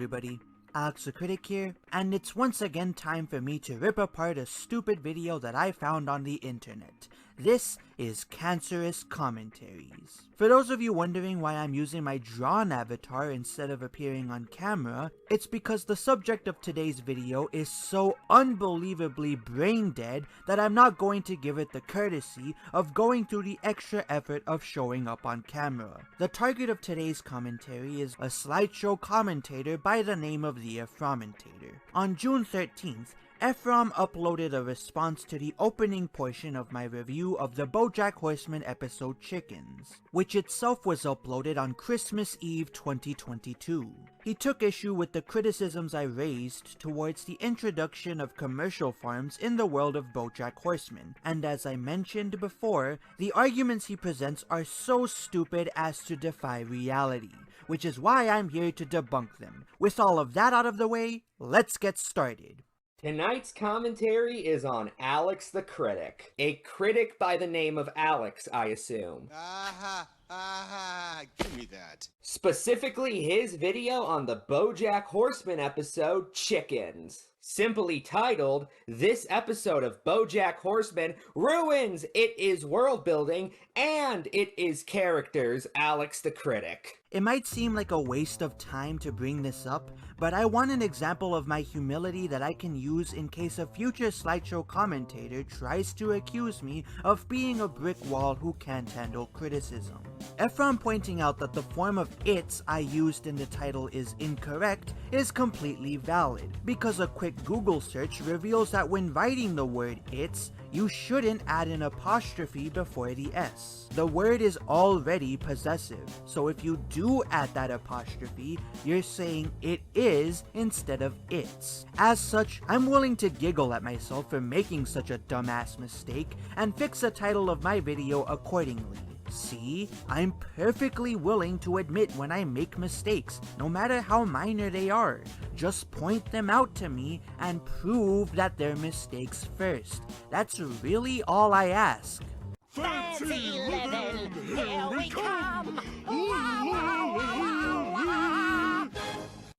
everybody, Alex the Critic here, and it's once again time for me to rip apart a stupid video that I found on the internet. This is Cancerous Commentaries. For those of you wondering why I'm using my drawn avatar instead of appearing on camera, it's because the subject of today's video is so unbelievably brain dead that I'm not going to give it the courtesy of going through the extra effort of showing up on camera. The target of today's commentary is a slideshow commentator by the name of the Ephrommentator. On June 13th, Ephrom uploaded a response to the opening portion of my review of the BoJack Horseman episode Chickens, which itself was uploaded on Christmas Eve 2022. He took issue with the criticisms I raised towards the introduction of commercial farms in the world of BoJack Horseman, and as I mentioned before, the arguments he presents are so stupid as to defy reality, which is why I'm here to debunk them. With all of that out of the way, let's get started. Tonight's commentary is on Alex the Critic. A critic by the name of Alex, I assume. Give me that. Specifically his video on the BoJack Horseman episode, Chickens. Simply titled, "This episode of BoJack Horseman ruins it is world building and it is characters, Alex the Critic." It might seem like a waste of time to bring this up, but I want an example of my humility that I can use in case a future slideshow commentator tries to accuse me of being a brick wall who can't handle criticism. Ephrom pointing out that the form of "it's" I used in the title is incorrect is completely valid, because a quick Google search reveals that when writing the word "it's", you shouldn't add an apostrophe before the S. The word is already possessive, so if you do add that apostrophe, you're saying "it is" instead of "it's". As such, I'm willing to giggle at myself for making such a dumbass mistake and fix the title of my video accordingly. See, I'm perfectly willing to admit when I make mistakes, no matter how minor they are. Just point them out to me and prove that they're mistakes first. That's really all I ask. Fancy level, here we come!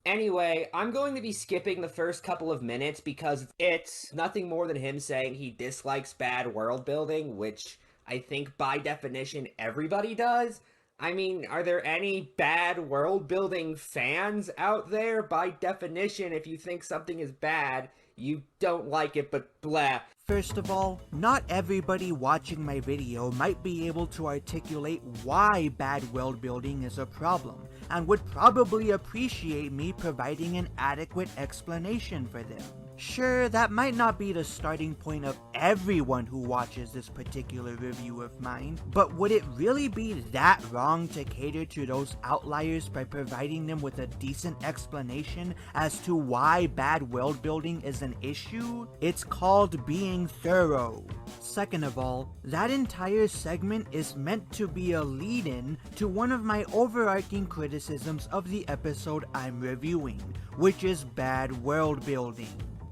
Anyway, I'm going to be skipping the first couple of minutes because it's nothing more than him saying he dislikes bad world building, which I think by definition everybody does. I mean, are there any bad world building fans out there? By definition, if you think something is bad, you don't like it, but blah. First of all, not everybody watching my video might be able to articulate why bad world building is a problem, and would probably appreciate me providing an adequate explanation for them. Sure, that might not be the starting point of everyone who watches this particular review of mine, but would it really be that wrong to cater to those outliers by providing them with a decent explanation as to why bad world building is an issue? It's called being thorough. Second of all, that entire segment is meant to be a lead-in to one of my overarching criticisms of the episode I'm reviewing, which is bad world building.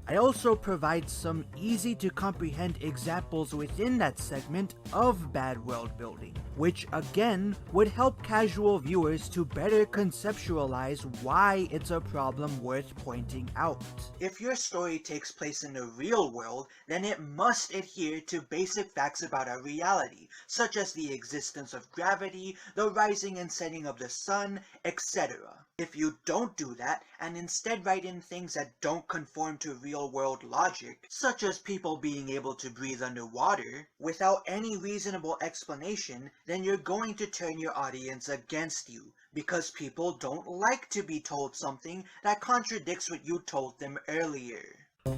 I also provide some easy to comprehend examples within that segment of bad world building, which again would help casual viewers to better conceptualize why it's a problem worth pointing out. If your story takes place in the real world, then it must adhere to basic facts about our reality, such as the existence of gravity, the rising and setting of the sun, etc. If you don't do that, and instead write in things that don't conform to real-world logic, such as people being able to breathe underwater, without any reasonable explanation, then you're going to turn your audience against you, because people don't like to be told something that contradicts what you told them earlier.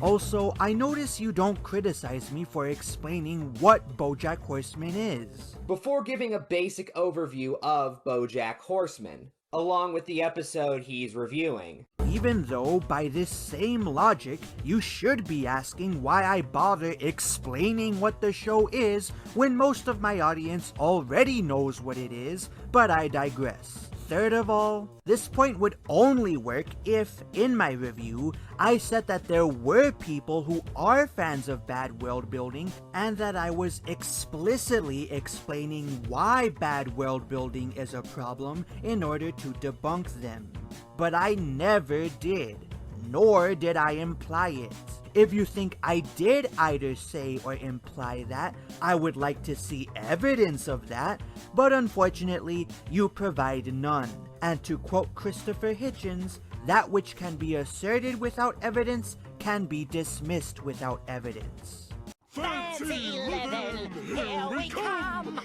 Also, I notice you don't criticize me for explaining what BoJack Horseman is. Before giving a basic overview of BoJack Horseman, along with the episode he's reviewing. Even though, by this same logic, you should be asking why I bother explaining what the show is when most of my audience already knows what it is, but I digress. Third of all, this point would only work if, in my review, I said that there were people who are fans of bad world building and that I was explicitly explaining why bad world building is a problem in order to debunk them. But I never did, nor did I imply it. If you think I did either say or imply that, I would like to see evidence of that, but unfortunately, you provide none. And to quote Christopher Hitchens, that which can be asserted without evidence can be dismissed without evidence. Fancy living, here we come!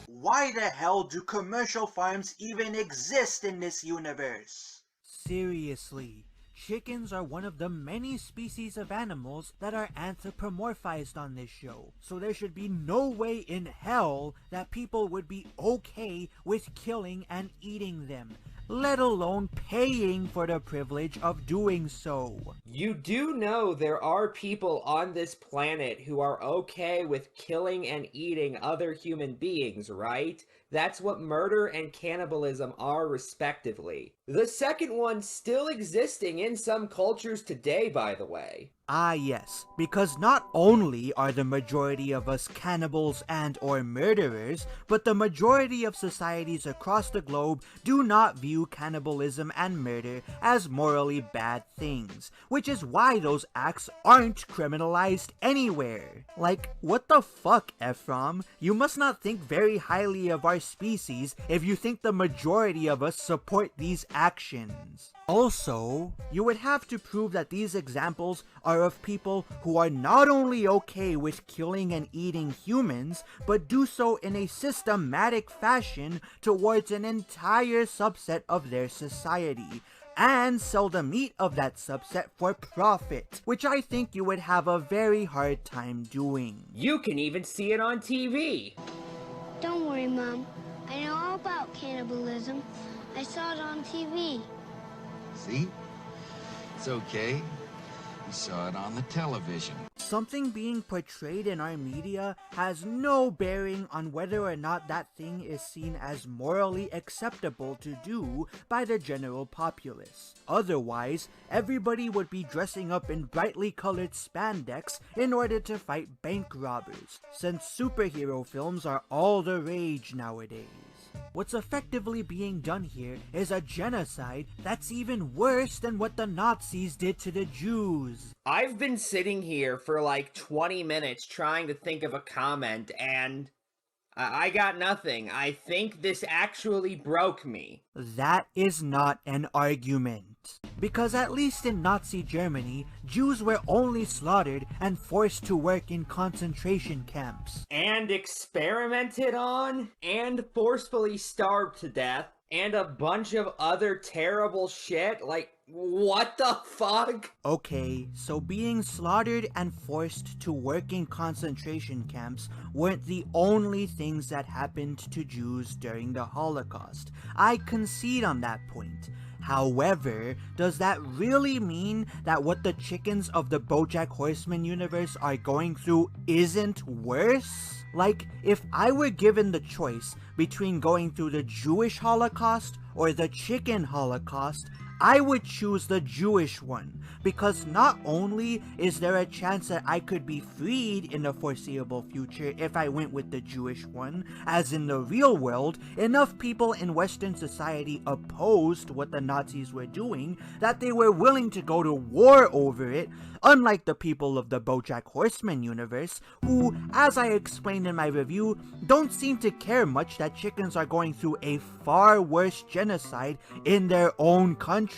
Why the hell do commercial farms even exist in this universe? Seriously, chickens are one of the many species of animals that are anthropomorphized on this show, so there should be no way in hell that people would be okay with killing and eating them, let alone paying for the privilege of doing so. You do know there are people on this planet who are okay with killing and eating other human beings, right? That's what murder and cannibalism are, respectively. The second one still existing in some cultures today, by the way. Ah yes, because not only are the majority of us cannibals and or murderers, but the majority of societies across the globe do not view cannibalism and murder as morally bad things, which is why those acts aren't criminalized anywhere. Like, what the fuck, Ephrom? You must not think very highly of our species if you think the majority of us support these actions. Also, you would have to prove that these examples are of people who are not only okay with killing and eating humans, but do so in a systematic fashion towards an entire subset of their society, and sell the meat of that subset for profit, which I think you would have a very hard time doing. You can even see it on TV. Don't worry, Mom. I know all about cannibalism. I saw it on TV. See? It's okay. You saw it on the television. Something being portrayed in our media has no bearing on whether or not that thing is seen as morally acceptable to do by the general populace. Otherwise, everybody would be dressing up in brightly colored spandex in order to fight bank robbers, since superhero films are all the rage nowadays. What's effectively being done here is a genocide that's even worse than what the Nazis did to the Jews. I've been sitting here for like 20 minutes trying to think of a comment, and I got nothing. I think this actually broke me. That is not an argument. Because at least in Nazi Germany, Jews were only slaughtered and forced to work in concentration camps. And experimented on, and forcefully starved to death, and a bunch of other terrible shit. Like, what the fuck? Okay, so being slaughtered and forced to work in concentration camps weren't the only things that happened to Jews during the Holocaust. I concede on that point. However, does that really mean that what the chickens of the BoJack Horseman universe are going through isn't worse? Like, if I were given the choice between going through the Jewish Holocaust or the chicken Holocaust, I would choose the Jewish one, because not only is there a chance that I could be freed in the foreseeable future if I went with the Jewish one, as in the real world, enough people in Western society opposed what the Nazis were doing that they were willing to go to war over it, unlike the people of the BoJack Horseman universe, who, as I explained in my review, don't seem to care much that chickens are going through a far worse genocide in their own country.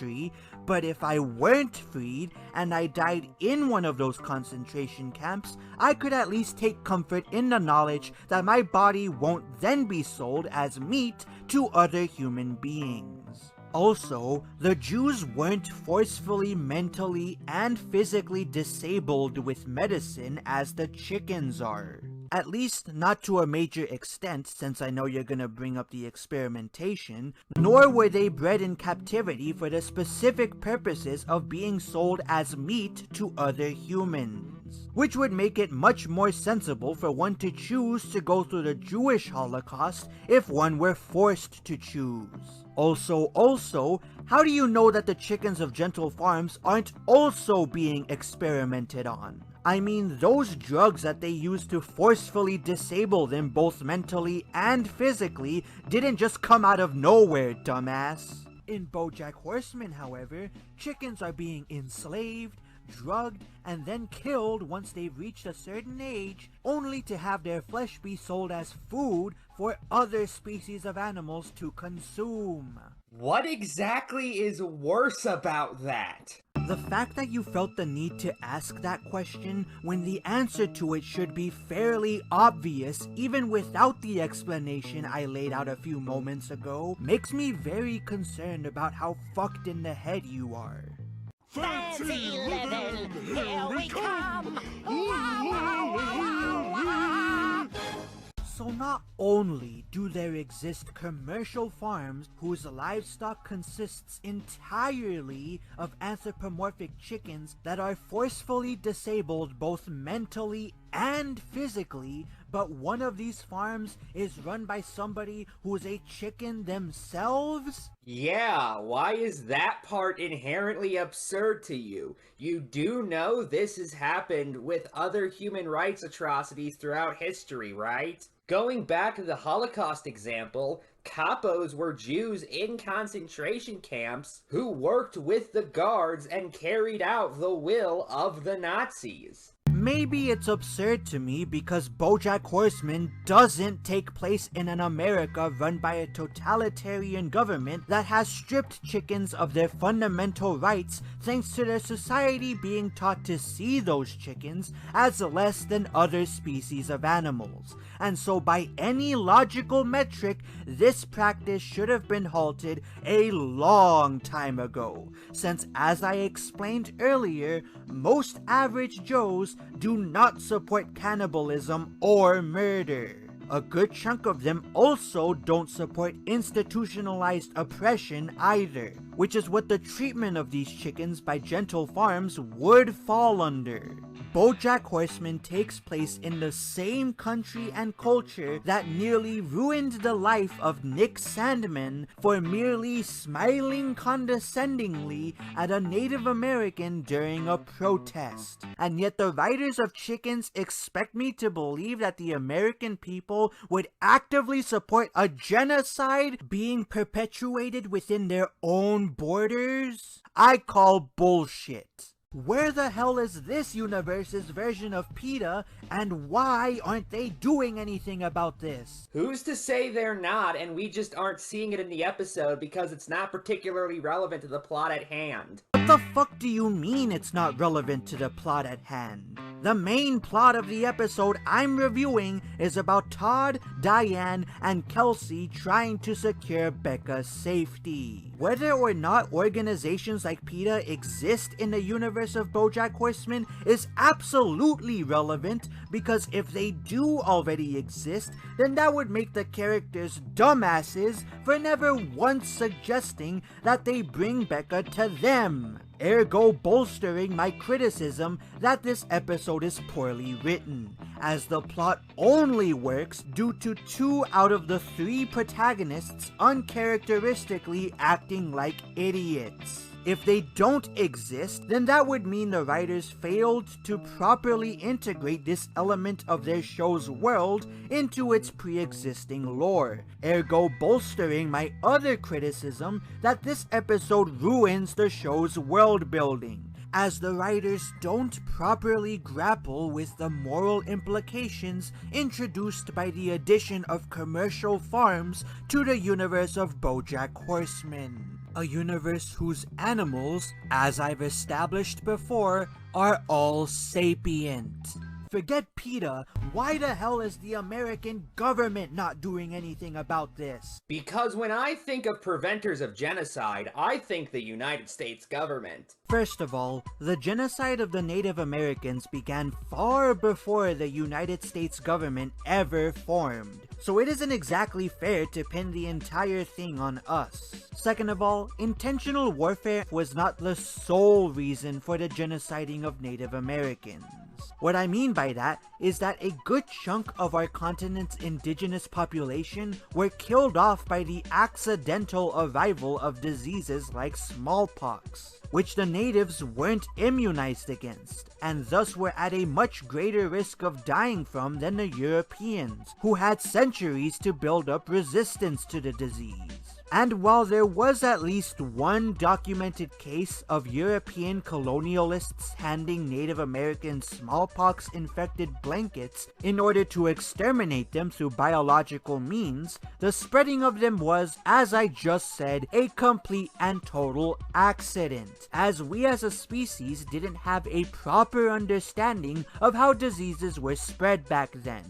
But if I weren't freed and I died in one of those concentration camps, I could at least take comfort in the knowledge that my body won't then be sold as meat to other human beings. Also, the Jews weren't forcefully mentally and physically disabled with medicine as the chickens are. At least not to a major extent, since I know you're gonna bring up the experimentation, nor were they bred in captivity for the specific purposes of being sold as meat to other humans. chickens, which would make it much more sensible for one to choose to go through the Jewish Holocaust if one were forced to choose. Also, how do you know that the chickens of Gentle Farms aren't also being experimented on? I mean, those drugs that they used to forcefully disable them both mentally and physically didn't just come out of nowhere, dumbass. In BoJack Horseman, however, chickens are being enslaved, drugged, and then killed once they've reached a certain age, only to have their flesh be sold as food for other species of animals to consume. What exactly is worse about that? The fact that you felt the need to ask that question when the answer to it should be fairly obvious even without the explanation I laid out a few moments ago makes me very concerned about how fucked in the head you are. Fancy living, here we come! Wah, wah, wah, wah. So not only do there exist commercial farms whose livestock consists entirely of anthropomorphic chickens that are forcefully disabled both mentally and physically, but one of these farms is run by somebody who's a chicken themselves? Yeah, why is that part inherently absurd to you? You do know this has happened with other human rights atrocities throughout history, right? Going back to the Holocaust example, capos were Jews in concentration camps who worked with the guards and carried out the will of the Nazis. Maybe it's absurd to me because BoJack Horseman doesn't take place in an America run by a totalitarian government that has stripped chickens of their fundamental rights thanks to their society being taught to see those chickens as less than other species of animals. And so by any logical metric, this practice should have been halted a long time ago, since as I explained earlier, most average Joes do not support cannibalism or murder. A good chunk of them also don't support institutionalized oppression either, which is what the treatment of these chickens by Gentle Farms would fall under. BoJack Horseman takes place in the same country and culture that nearly ruined the life of Nick Sandman for merely smiling condescendingly at a Native American during a protest. And yet the writers of Chickens expect me to believe that the American people would actively support a genocide being perpetuated within their own borders? I call bullshit. Where the hell is this universe's version of PETA, and why aren't they doing anything about this? Who's to say they're not, and we just aren't seeing it in the episode because it's not particularly relevant to the plot at hand? What the fuck do you mean it's not relevant to the plot at hand? The main plot of the episode I'm reviewing is about Todd, Diane, and Kelsey trying to secure Becca's safety. Whether or not organizations like PETA exist in the universe of BoJack Horseman is absolutely relevant, because if they do already exist, then that would make the characters dumbasses for never once suggesting that they bring Becca to them, ergo bolstering my criticism that this episode is poorly written, as the plot only works due to 2 out of the 3 protagonists uncharacteristically acting like idiots. If they don't exist, then that would mean the writers failed to properly integrate this element of their show's world into its pre-existing lore, ergo bolstering my other criticism that this episode ruins the show's world building, as the writers don't properly grapple with the moral implications introduced by the addition of commercial farms to the universe of BoJack Horseman. A universe whose animals, as I've established before, are all sapient. Forget PETA, why the hell is the American government not doing anything about this? Because when I think of preventers of genocide, I think the United States government. First of all, the genocide of the Native Americans began far before the United States government ever formed, so it isn't exactly fair to pin the entire thing on us. Second of all, intentional warfare was not the sole reason for the genociding of Native Americans. What I mean by that is that a good chunk of our continent's indigenous population were killed off by the accidental arrival of diseases like smallpox, which the natives weren't immunized against, and thus were at a much greater risk of dying from than the Europeans, who had centuries to build up resistance to the disease. And while there was at least one documented case of European colonialists handing Native Americans smallpox-infected blankets in order to exterminate them through biological means, the spreading of them was, as I just said, a complete and total accident, as we as a species didn't have a proper understanding of how diseases were spread back then.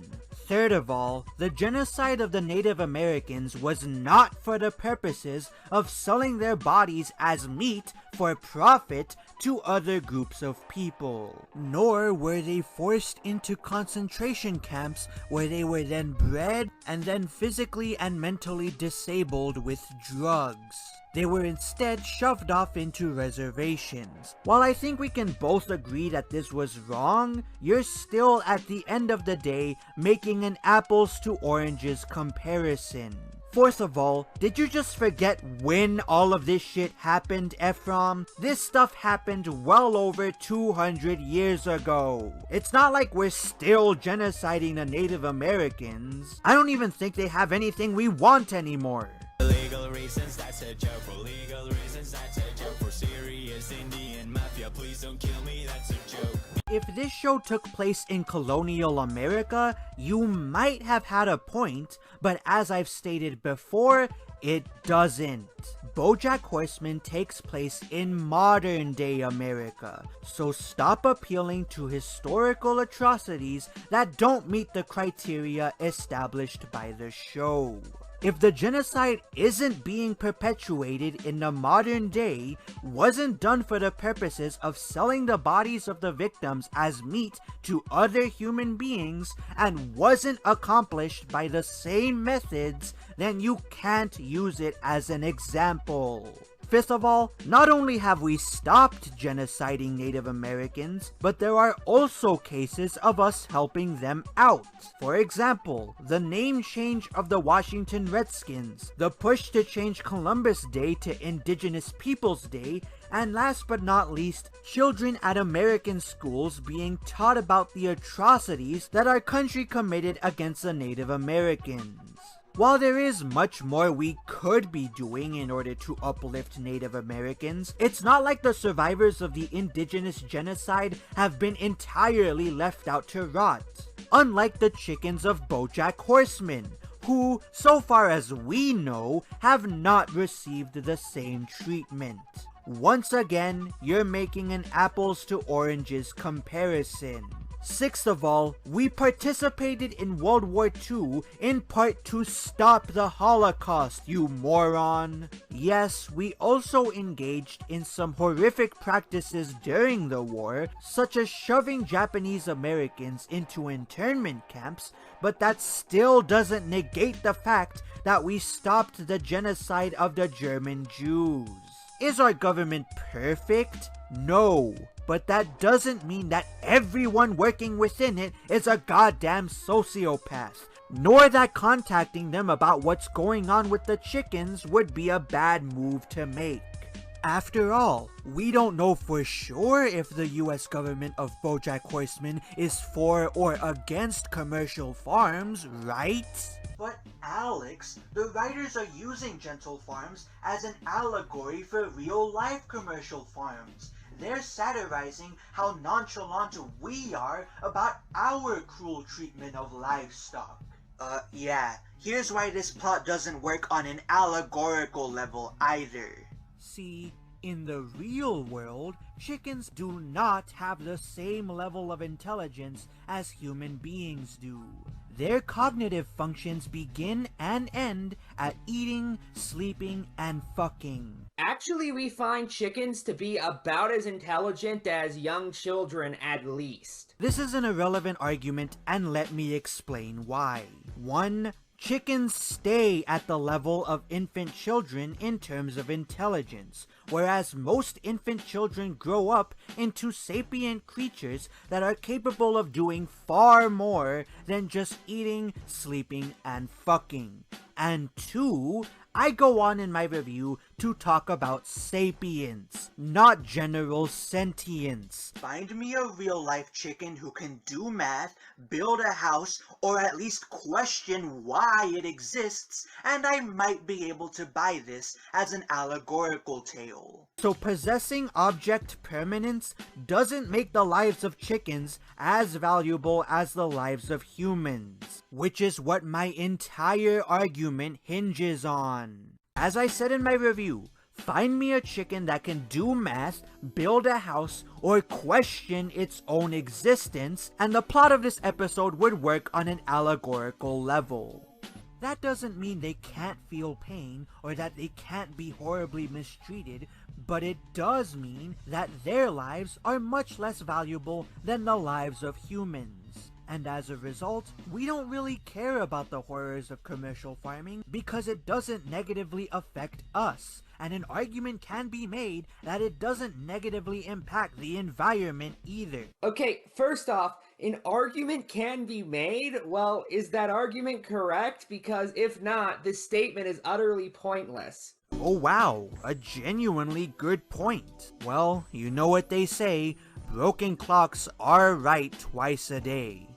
Third of all, the genocide of the Native Americans was not for the purposes of selling their bodies as meat for profit to other groups of people. Nor were they forced into concentration camps where they were then bred and then physically and mentally disabled with drugs. They were instead shoved off into reservations. While I think we can both agree that this was wrong, you're still at the end of the day making an apples to oranges comparison. Fourth of all, did you just forget when all of this shit happened, Ephraim? This stuff happened well over 200 years ago. It's not like we're still genociding the Native Americans. I don't even think they have anything we want anymore. Legal reasons, that's a joke. For legal reasons, that's a joke. For serious Indian mafia, please don't kill me, that's a joke. If this show took place in colonial America, you might have had a point, but as I've stated before, it doesn't. BoJack Horseman takes place in modern day America, so stop appealing to historical atrocities that don't meet the criteria established by the show. If the genocide isn't being perpetuated in the modern day, wasn't done for the purposes of selling the bodies of the victims as meat to other human beings, and wasn't accomplished by the same methods, then you can't use it as an example. Fifth of all, not only have we stopped genociding Native Americans, but there are also cases of us helping them out. For example, the name change of the Washington Redskins, the push to change Columbus Day to Indigenous Peoples Day, and last but not least, children at American schools being taught about the atrocities that our country committed against the Native Americans. While there is much more we could be doing in order to uplift Native Americans, it's not like the survivors of the indigenous genocide have been entirely left out to rot. Unlike the chickens of BoJack Horseman, who, so far as we know, have not received the same treatment. Once again, you're making an apples to oranges comparison. Sixth of all, we participated in World War II in part to stop the Holocaust, you moron. Yes, we also engaged in some horrific practices during the war, such as shoving Japanese Americans into internment camps, but that still doesn't negate the fact that we stopped the genocide of the German Jews. Is our government perfect? No. But that doesn't mean that everyone working within it is a goddamn sociopath, nor that contacting them about what's going on with the chickens would be a bad move to make. After all, we don't know for sure if the US government of BoJack Horseman is for or against commercial farms, right? But Alex, the writers are using Gentle Farms as an allegory for real-life commercial farms. They're satirizing how nonchalant we are about our cruel treatment of livestock. Yeah. Here's why this plot doesn't work on an allegorical level either. See, in the real world, chickens do not have the same level of intelligence as human beings do. Their cognitive functions begin and end at eating, sleeping, and fucking. Actually, we find chickens to be about as intelligent as young children at least. This is an irrelevant argument, and let me explain why. 1. Chickens stay at the level of infant children in terms of intelligence, whereas most infant children grow up into sapient creatures that are capable of doing far more than just eating, sleeping, and fucking. And 2, I go on in my review to talk about sapience, not general sentience. Find me a real-life chicken who can do math, build a house, or at least question why it exists, and I might be able to buy this as an allegorical tale. So possessing object permanence doesn't make the lives of chickens as valuable as the lives of humans, which is what my entire argument hinges on. As I said in my review, find me a chicken that can do math, build a house, or question its own existence, and the plot of this episode would work on an allegorical level. That doesn't mean they can't feel pain or that they can't be horribly mistreated, but it does mean that their lives are much less valuable than the lives of humans. And as a result, we don't really care about the horrors of commercial farming because it doesn't negatively affect us. And an argument can be made that it doesn't negatively impact the environment either. Okay, first off, an argument can be made? Well, is that argument correct? Because if not, this statement is utterly pointless. Oh wow, a genuinely good point. Well, you know what they say, broken clocks are right twice a day.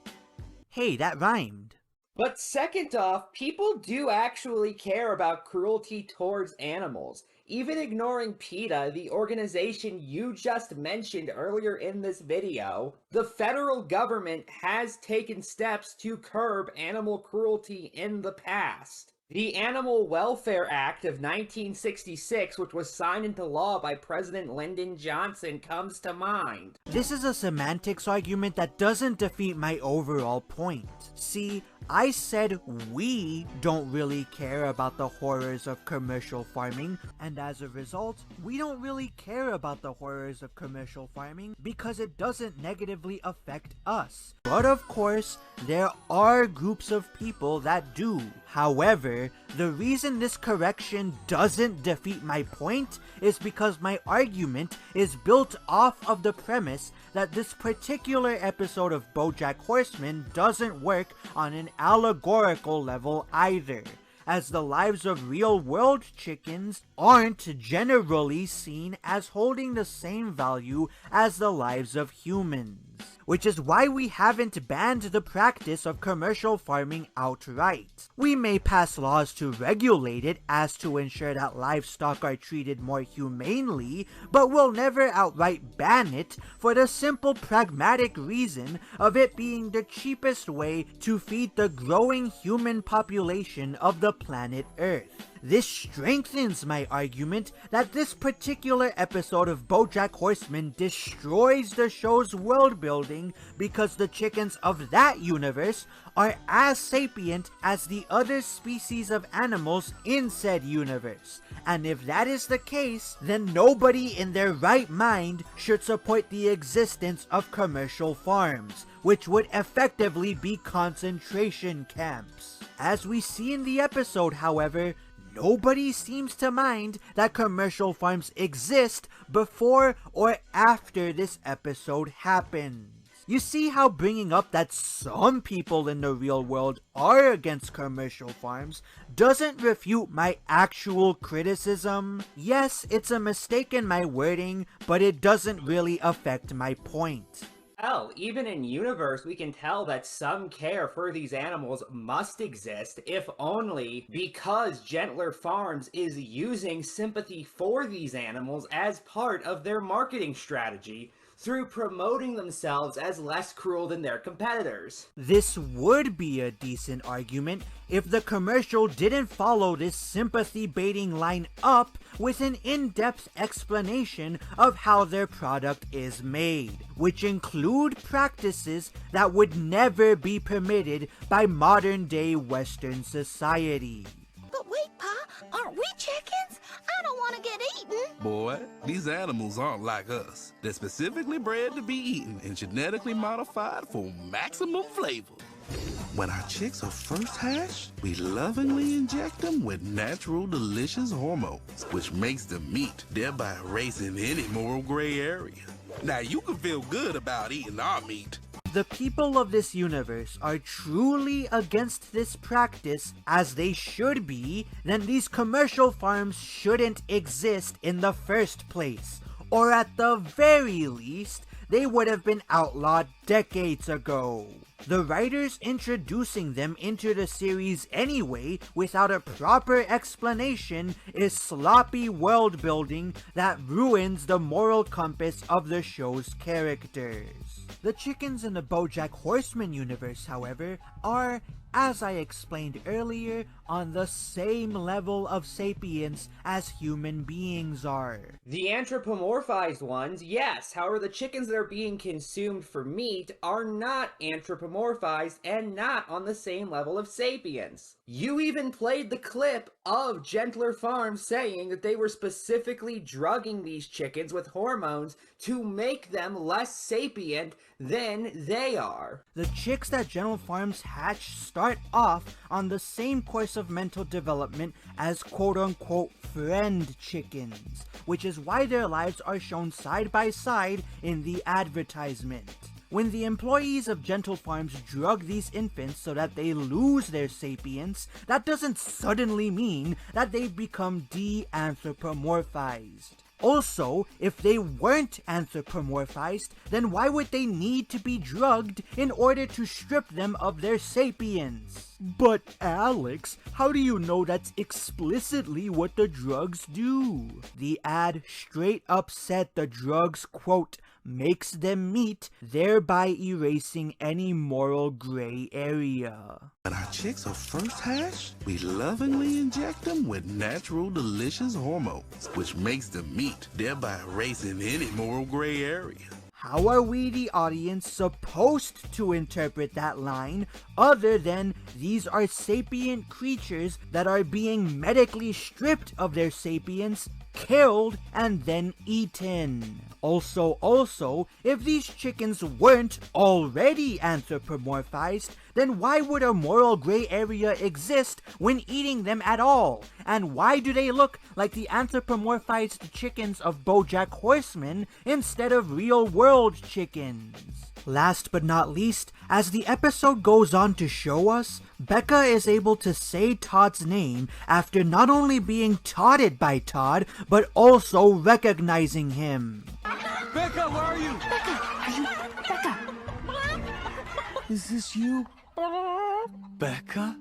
Hey, that rhymed. But second off, people do actually care about cruelty towards animals. Even ignoring PETA, the organization you just mentioned earlier in this video, the federal government has taken steps to curb animal cruelty in the past. The Animal Welfare Act of 1966, which was signed into law by President Lyndon Johnson, comes to mind. This is a semantics argument that doesn't defeat my overall point. See, I said we don't really care about the horrors of commercial farming, and as a result, we don't really care about the horrors of commercial farming because it doesn't negatively affect us. But of course, there are groups of people that do. However, the reason this correction doesn't defeat my point is because my argument is built off of the premise that this particular episode of BoJack Horseman doesn't work on an allegorical level either, as the lives of real-world chickens aren't generally seen as holding the same value as the lives of humans. Which is why we haven't banned the practice of commercial farming outright. We may pass laws to regulate it as to ensure that livestock are treated more humanely, but we'll never outright ban it for the simple pragmatic reason of it being the cheapest way to feed the growing human population of the planet Earth. This strengthens my argument that this particular episode of BoJack Horseman destroys the show's world building because the chickens of that universe are as sapient as the other species of animals in said universe. And if that is the case, then nobody in their right mind should support the existence of commercial farms, which would effectively be concentration camps. As we see in the episode, however, nobody seems to mind that commercial farms exist before or after this episode happens. You see how bringing up that some people in the real world are against commercial farms doesn't refute my actual criticism? Yes, it's a mistake in my wording, but it doesn't really affect my point. Hell, even in universe, we can tell that some care for these animals must exist, if only because Gentler Farms is using sympathy for these animals as part of their marketing strategy. through promoting themselves as less cruel than their competitors. This would be a decent argument if the commercial didn't follow this sympathy-baiting line up with an in-depth explanation of how their product is made, which include practices that would never be permitted by modern-day Western society. But wait, Pa, aren't we chickens? I don't want to get eaten. Boy, these animals aren't like us. They're specifically bred to be eaten and genetically modified for maximum flavor. When our chicks are first hatched, we lovingly inject them with natural, delicious hormones, which makes them meat, thereby erasing any moral gray area. Now you can feel good about eating our meat. The people of this universe are truly against this practice, as they should be, then these commercial farms shouldn't exist in the first place. Or at the very least, they would have been outlawed decades ago. The writers introducing them into the series anyway without a proper explanation is sloppy world building that ruins the moral compass of the show's characters. The chickens in the BoJack Horseman universe, however, are, as I explained earlier, on the same level of sapience as human beings are. The anthropomorphized ones, yes. However, the chickens that are being consumed for meat are not anthropomorphized and not on the same level of sapience. You even played the clip of Gentler Farms saying that they were specifically drugging these chickens with hormones to make them less sapient than they are. The chicks that Gentle Farms hatch start off on the same course of mental development as quote-unquote friend chickens, which is why their lives are shown side by side in the advertisement. When the employees of Gentle Farms drug these infants so that they lose their sapience, that doesn't suddenly mean that they've become de-anthropomorphized. Also, if they weren't anthropomorphized, then why would they need to be drugged in order to strip them of their sapience? But Alex, how do you know that's explicitly what the drugs do? The ad straight up said the drugs, quote, makes them meat, thereby erasing any moral gray area. When our chicks are first hatched, we lovingly inject them with natural, delicious hormones, which makes them meat, thereby erasing any moral gray area. How are we, the audience, supposed to interpret that line other than these are sapient creatures that are being medically stripped of their sapience, killed, and then eaten? Also, if these chickens weren't already anthropomorphized, then why would a moral gray area exist when eating them at all? And why do they look like the anthropomorphized chickens of BoJack Horseman instead of real-world chickens? Last but not least, as the episode goes on to show us, Becca is able to say Todd's name after not only being taunted by Todd, but also recognizing him. Becca, where are you? Becca, are you... Becca. Is this you? Becca?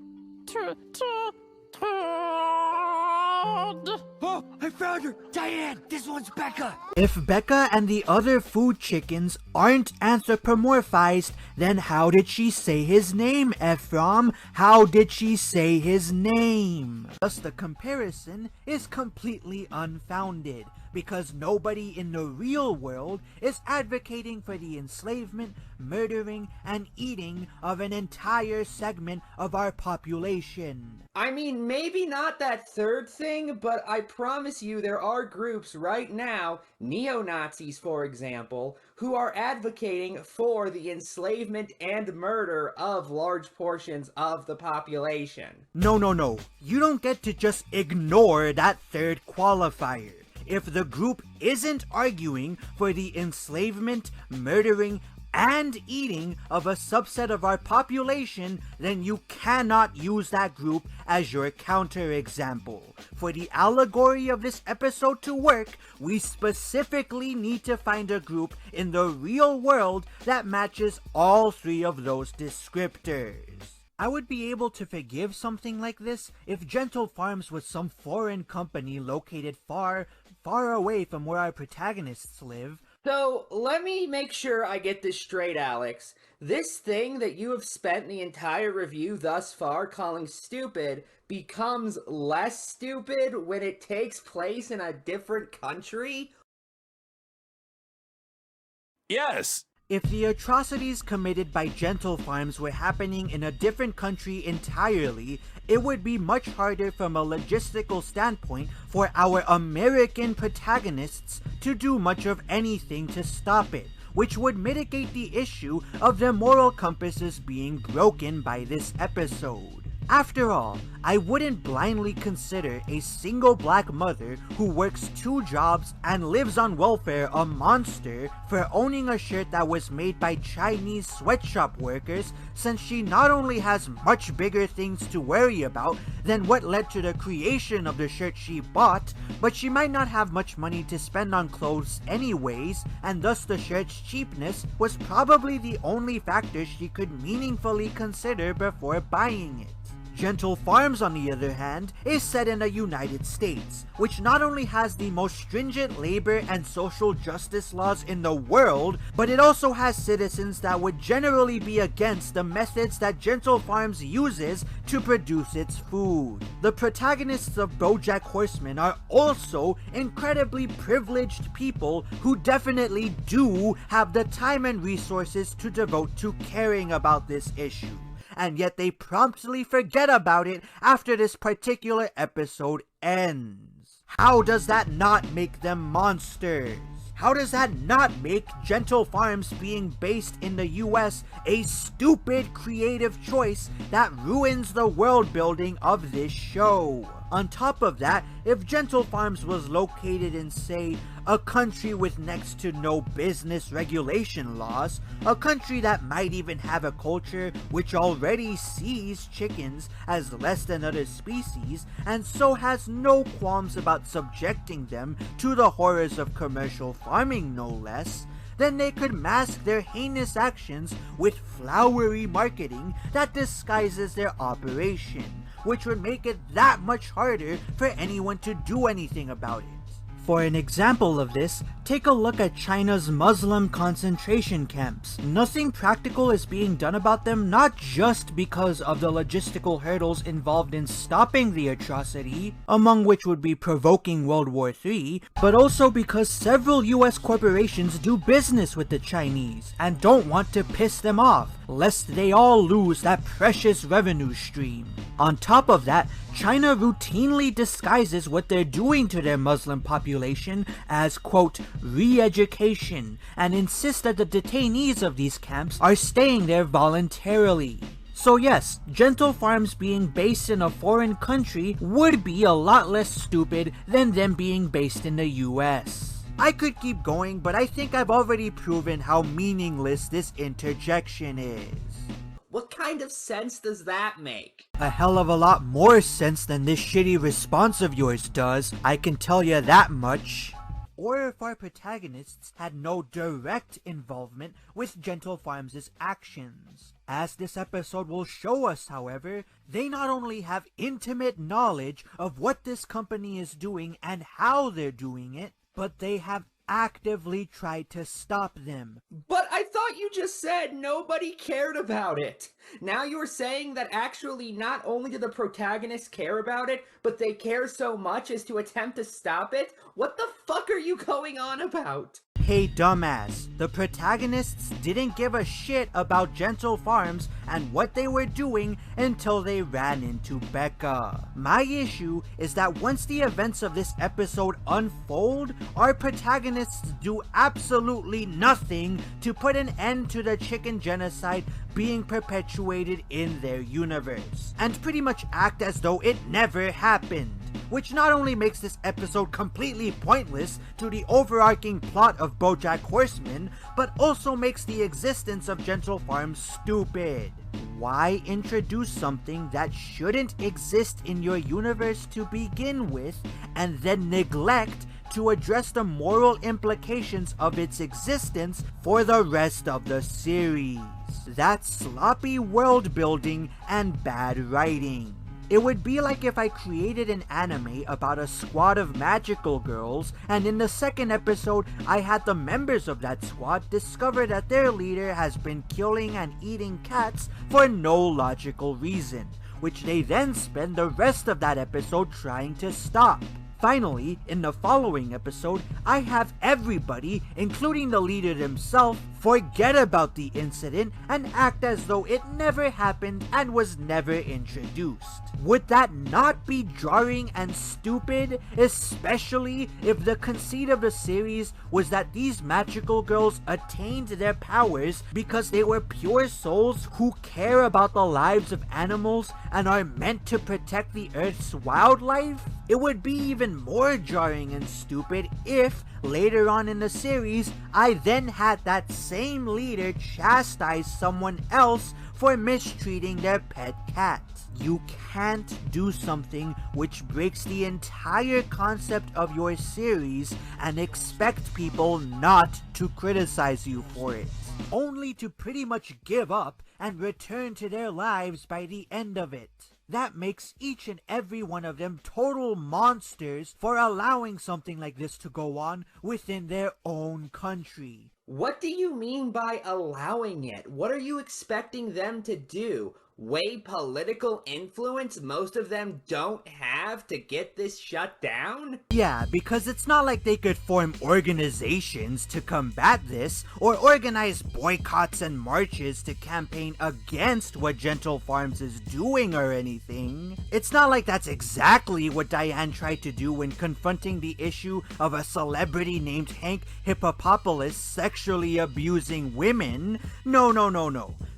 Oh, I found her! Diane, this one's Becca! If Becca and the other food chickens aren't anthropomorphized, then how did she say his name, Ephraim? How did she say his name? Thus the comparison is completely unfounded, because nobody in the real world is advocating for the enslavement, murdering, and eating of an entire segment of our population. I mean, maybe not that third thing, but I promise you there are groups right now, neo-Nazis for example, who are advocating for the enslavement and murder of large portions of the population. No. You don't get to just ignore that third qualifier. If the group isn't arguing for the enslavement, murdering, and eating of a subset of our population, then you cannot use that group as your counterexample. For the allegory of this episode to work, we specifically need to find a group in the real world that matches all three of those descriptors. I would be able to forgive something like this if Gentle Farms was some foreign company located far away from where our protagonists live, So, let me make sure I get this straight, Alex. This thing that you have spent the entire review thus far calling stupid becomes less stupid when it takes place in a different country? Yes. If the atrocities committed by Gentle Farms were happening in a different country entirely, it would be much harder from a logistical standpoint for our American protagonists to do much of anything to stop it, which would mitigate the issue of their moral compasses being broken by this episode. After all, I wouldn't blindly consider a single black mother who works 2 jobs and lives on welfare a monster for owning a shirt that was made by Chinese sweatshop workers, since she not only has much bigger things to worry about than what led to the creation of the shirt she bought, but she might not have much money to spend on clothes anyways, and thus the shirt's cheapness was probably the only factor she could meaningfully consider before buying it. Gentle Farms, on the other hand, is set in the United States, which not only has the most stringent labor and social justice laws in the world, but it also has citizens that would generally be against the methods that Gentle Farms uses to produce its food. The protagonists of BoJack Horseman are also incredibly privileged people who definitely do have the time and resources to devote to caring about this issue, and yet they promptly forget about it after this particular episode ends. How does that not make them monsters? How does that not make Gentle Farms being based in the US a stupid creative choice that ruins the world building of this show? On top of that, if Gentle Farms was located in, say, a country with next to no business regulation laws, a country that might even have a culture which already sees chickens as less than other species, and so has no qualms about subjecting them to the horrors of commercial farming no less, then they could mask their heinous actions with flowery marketing that disguises their operation, which would make it that much harder for anyone to do anything about it. For an example of this, take a look at China's Muslim concentration camps. Nothing practical is being done about them, not just because of the logistical hurdles involved in stopping the atrocity, among which would be provoking World War III, but also because several US corporations do business with the Chinese and don't want to piss them off, lest they all lose that precious revenue stream. On top of that, China routinely disguises what they're doing to their Muslim population as, quote, re-education, and insists that the detainees of these camps are staying there voluntarily. So yes, Gentle Farms being based in a foreign country would be a lot less stupid than them being based in the US. I could keep going, but I think I've already proven how meaningless this interjection is. What kind of sense does that make? A hell of a lot more sense than this shitty response of yours does, I can tell you that much. Or if our protagonists had no direct involvement with Gentle Farms' actions. As this episode will show us, however, they not only have intimate knowledge of what this company is doing and how they're doing it, but they have actively tried to stop them. But I thought you just said nobody cared about it. Now you're saying that actually not only do the protagonists care about it, but they care so much as to attempt to stop it? What the fuck are you going on about? Hey dumbass, the protagonists didn't give a shit about Gentle Farms and what they were doing until they ran into Becca. My issue is that once the events of this episode unfold, our protagonists do absolutely nothing to put an end to the chicken genocide being perpetuated in their universe, and pretty much act as though it never happened. Which not only makes this episode completely pointless to the overarching plot of BoJack Horseman, but also makes the existence of Gentle Farms stupid. Why introduce something that shouldn't exist in your universe to begin with, and then neglect to address the moral implications of its existence for the rest of the series? That's sloppy world building and bad writing. It would be like if I created an anime about a squad of magical girls, and in the second episode, I had the members of that squad discover that their leader has been killing and eating cats for no logical reason, which they then spend the rest of that episode trying to stop. Finally, in the following episode, I have everybody, including the leader himself, forget about the incident and act as though it never happened and was never introduced. Would that not be jarring and stupid, especially if the conceit of the series was that these magical girls attained their powers because they were pure souls who care about the lives of animals and are meant to protect the Earth's wildlife? It would be even more jarring and stupid if, later on in the series, I then had that same leader chastise someone else for mistreating their pet cat. You can't do something which breaks the entire concept of your series and expect people not to criticize you for it, only to pretty much give up and return to their lives by the end of it. That makes each and every one of them total monsters for allowing something like this to go on within their own country. What do you mean by allowing it? What are you expecting them to do? Weigh political influence most of them don't have to get this shut down? Yeah, because it's not like they could form organizations to combat this, or organize boycotts and marches to campaign against what Gentle Farms is doing or anything. It's not like that's exactly what Diane tried to do when confronting the issue of a celebrity named Hank Hippopopoulos sexually abusing women. No.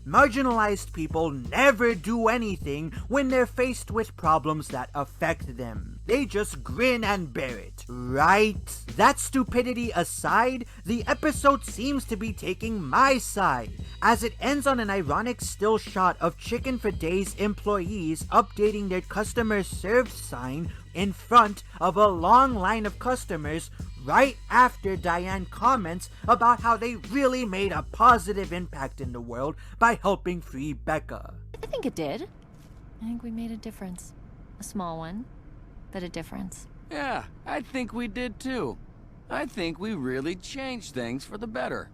Marginalized people never do anything when they're faced with problems that affect them. They just grin and bear it, right? That stupidity aside, the episode seems to be taking my side, as it ends on an ironic still shot of Chicken for Days employees updating their customer served sign in front of a long line of customers right after Diane comments about how they really made a positive impact in the world by helping free Becca. I think it did. I think we made a difference. A small one, but a difference. Yeah, I think we did too. I think we really changed things for the better.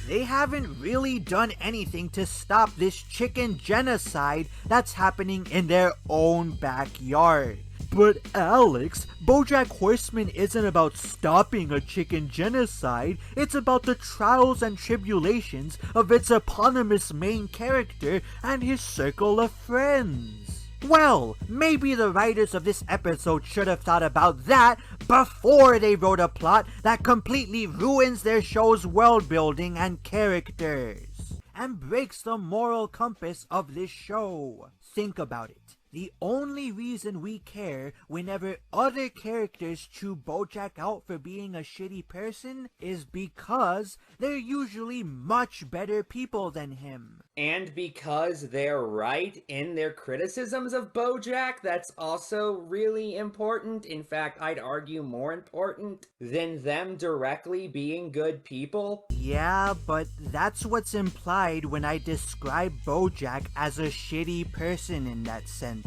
They haven't really done anything to stop this chicken genocide that's happening in their own backyard. But Alex, BoJack Horseman isn't about stopping a chicken genocide, it's about the trials and tribulations of its eponymous main character and his circle of friends. Well, maybe the writers of this episode should have thought about that before they wrote a plot that completely ruins their show's world building and characters, and breaks the moral compass of this show. Think about it. The only reason we care whenever other characters chew BoJack out for being a shitty person is because they're usually much better people than him. And because they're right in their criticisms of BoJack, that's also really important. In fact, I'd argue more important than them directly being good people. Yeah, but that's what's implied when I describe BoJack as a shitty person in that sentence.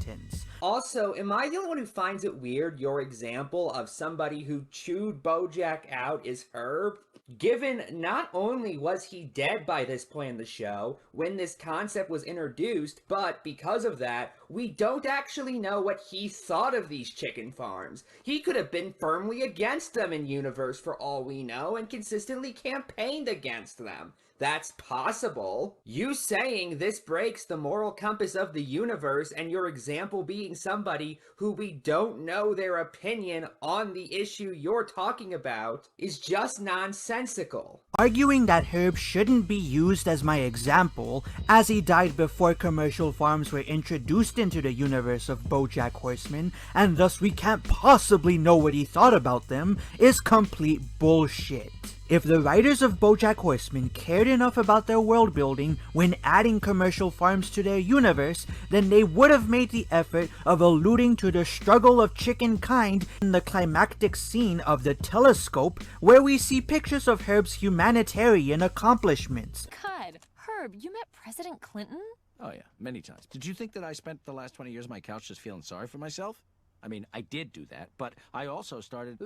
Also, am I the only one who finds it weird your example of somebody who chewed BoJack out is Herb? Given not only was he dead by this point in the show when this concept was introduced, but because of that, we don't actually know what he thought of these chicken farms. He could have been firmly against them in universe for all we know and consistently campaigned against them. That's possible. You saying this breaks the moral compass of the universe and your example being somebody who we don't know their opinion on the issue you're talking about is just nonsensical. Arguing that Herb shouldn't be used as my example, as he died before commercial farms were introduced into the universe of BoJack Horseman, and thus we can't possibly know what he thought about them, is complete bullshit. If the writers of BoJack Horseman cared enough about their world building when adding commercial farms to their universe, then they would have made the effort of alluding to the struggle of chicken kind in the climactic scene of The Telescope, where we see pictures of Herb's humanitarian accomplishments. God, Herb, Herb, you met President Clinton? Oh yeah, many times. Did you think that I spent the last 20 years on my couch just feeling sorry for myself? I mean, I did do that, but I also started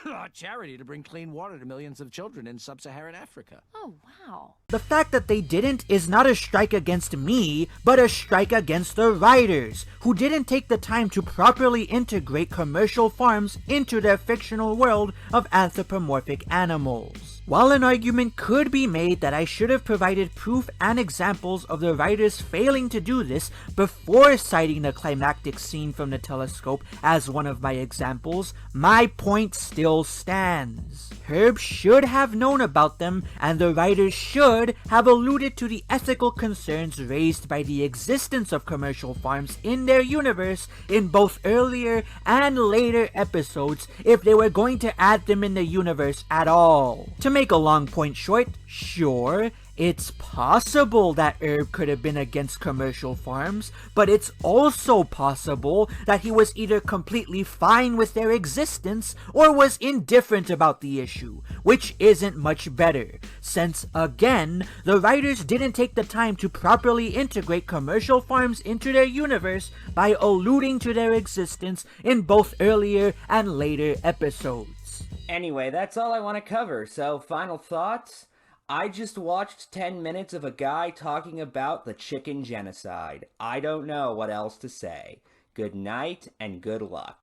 a charity to bring clean water to millions of children in sub-Saharan Africa. Oh, wow. The fact that they didn't is not a strike against me, but a strike against the writers, who didn't take the time to properly integrate commercial farms into their fictional world of anthropomorphic animals. While an argument could be made that I should have provided proof and examples of the writers failing to do this before citing the climactic scene from the telescope as one of my examples, my point still stands. Herb should have known about them, and the writers should have alluded to the ethical concerns raised by the existence of commercial farms in their universe in both earlier and later episodes if they were going to add them in the universe at all. To make a long point short, sure, it's possible that Herb could have been against commercial farms, but it's also possible that he was either completely fine with their existence or was indifferent about the issue, which isn't much better, since again, the writers didn't take the time to properly integrate commercial farms into their universe by alluding to their existence in both earlier and later episodes. Anyway, that's all I want to cover, so final thoughts? I just watched 10 minutes of a guy talking about the chicken genocide. I don't know what else to say. Good night and good luck.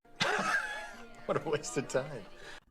What a waste of time.